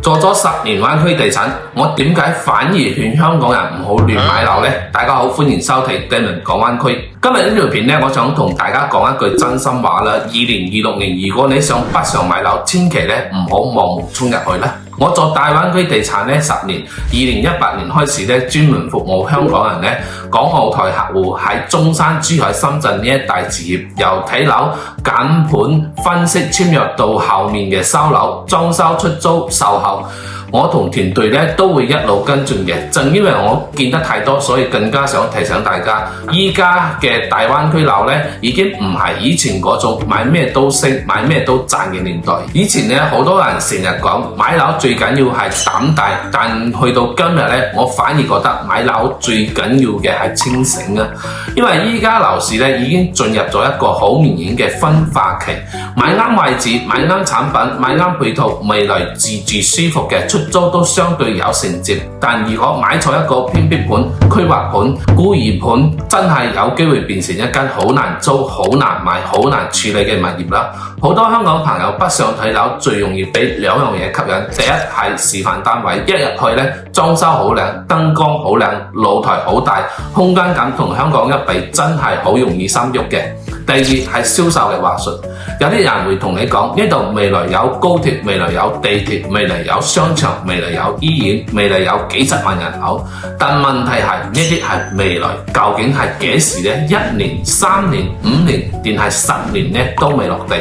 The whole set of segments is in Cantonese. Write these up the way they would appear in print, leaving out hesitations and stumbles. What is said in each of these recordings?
做咗10年灣區地產，我點解反而勸香港人唔好亂買樓呢？大家好，歡迎收睇 Damon 講灣區。今日呢條片呢，我想同大家講一句真心話啦。2026年，如果你想北上買樓，千祈唔好盲目衝入去啦。我做大灣區地產呢10年，2018年開始呢，專門服務香港人呢，港澳台客戶喺中山、珠海、深圳呢一帶置業，由睇樓、揀盤、分析、簽約到後面嘅收樓、裝修、出租、售後。我同團隊呢都會一路跟進嘅，正因為我見得太多，所以更加想提醒大家，依家嘅大灣區樓呢已經唔係以前嗰種買咩都升、買咩都賺嘅年代。以前呢，好多人成日講買樓最緊要係膽大，但去到今日呢，我反而覺得買樓最緊要嘅係清醒啊！因為依家樓市呢已經進入咗一個好明顯嘅分化期，買啱位置、買啱產品、買啱配套，未來自住舒服嘅出租都相對有承接，但如果買錯一個偏僻盤、區劃盤、孤兒盤，真係有機會變成一間好難租、好難買、好難處理嘅物業啦。好多香港朋友北上睇樓，最容易俾兩樣嘢吸引。第一係示範單位，一入去呢，裝修好靚、燈光好靚、露台好大，空間感同香港一比，真係好容易心喐嘅。第二係銷售嘅話術，有啲人會同你講呢度未來有高鐵，未來有地鐵，未來有商場，未來有醫院，未來有幾十萬人口。但問題係呢啲係未來，究竟係幾時呢？1年、3年、5年，定係10年呢？都未落地。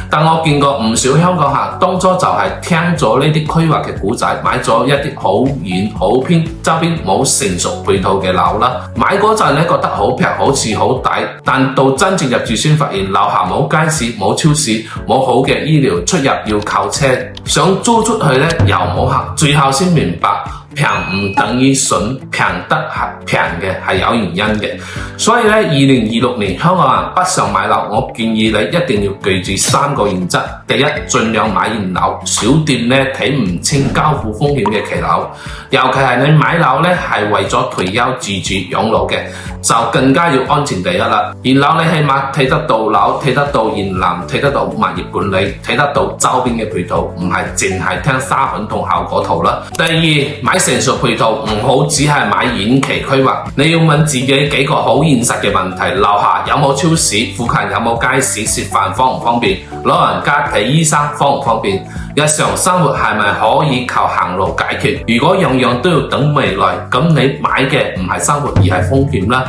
但我見過唔少香港客當初就係聽咗呢啲規劃嘅故仔，買咗一啲好遠好偏、周邊冇成熟配套嘅樓啦。買嗰陣呢覺得好平，好似好抵，但到真正入住先發現樓下冇街市、冇超市、冇好嘅醫療，出入要靠車，想租出去呢又冇客，最後先明白。平唔等於筍，平得係平嘅係有原因嘅。所以呢，2026年香港人北上買樓，我建議你一定要記住3個原則。第一，盡量買現樓，小店呢睇唔清交付風險嘅騎樓，尤其係你買樓呢係為咗退休自住養老嘅，就更加要安全第一啦。現樓你起碼睇得到樓，睇得到現樓，睇得到物業管理，睇得到周邊嘅配套，唔係淨係聽沙盤同效果圖啦。第二，買成熟配套，唔好只係買遠期規劃，你要問自己幾個好現實嘅問題：樓下有冇超市？附近有冇街市？食飯方唔方便？老人家睇醫生方唔方便？日常生活係咪可以靠行路解決？如果樣樣都要等未來，咁你買嘅唔係生活而係風險啦。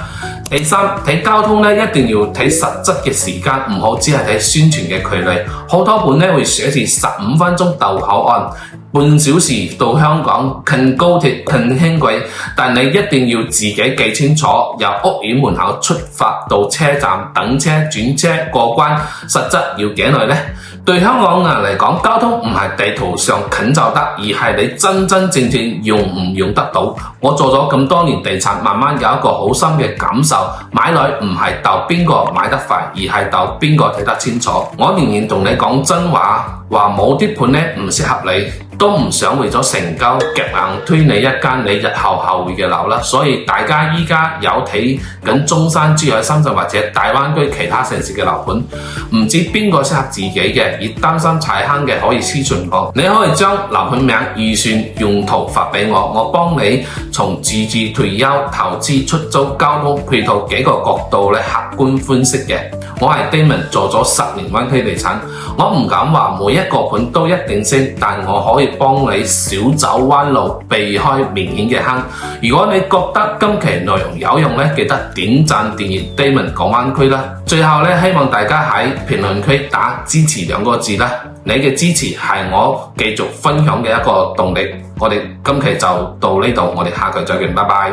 第三，睇交通呢，一定要睇實質嘅時間，唔好只係睇宣傳嘅距離。好多盤呢會寫住15分鐘到口岸，半小時到香港，近高鐵、近輕軌，但你一定要自己記清楚，由屋苑門口出發到車站等車、轉車、過關，實質要幾耐呢？對香港人嚟講，交通唔係地圖上近就得，而係你真真正正用唔用得到。我做咗咁多年地產，慢慢有一個好深嘅感受，買樓唔係鬥邊個買得快，而係鬥邊個睇得清楚。我仍然同你講真話，話冇啲盤呢唔適合你，都唔想為咗成交夾硬推你一間你日後後悔嘅樓啦。所以大家依家有睇緊中山、珠海、深圳或者大灣區其他城市嘅樓盤，唔知邊個適合自己嘅，而擔心踩坑嘅可以私信我，你可以將樓盤名、預算、用途發俾我，我幫你從自住、退休、投資、出租、交通配套幾個角度咧客觀分析嘅。我係 Damon， 做咗10年灣區地產，我唔敢話每一個盤都一定升，但我可以幫你少走彎路，避開明顯嘅坑。如果你覺得今期內容有用咧，記得點讚訂閱 Damon 講灣區啦。最後咧，希望大家喺評論區打支持2個字啦，你嘅支持係我繼續分享嘅一個動力。我哋今期就到呢度，我哋下期再見，拜拜。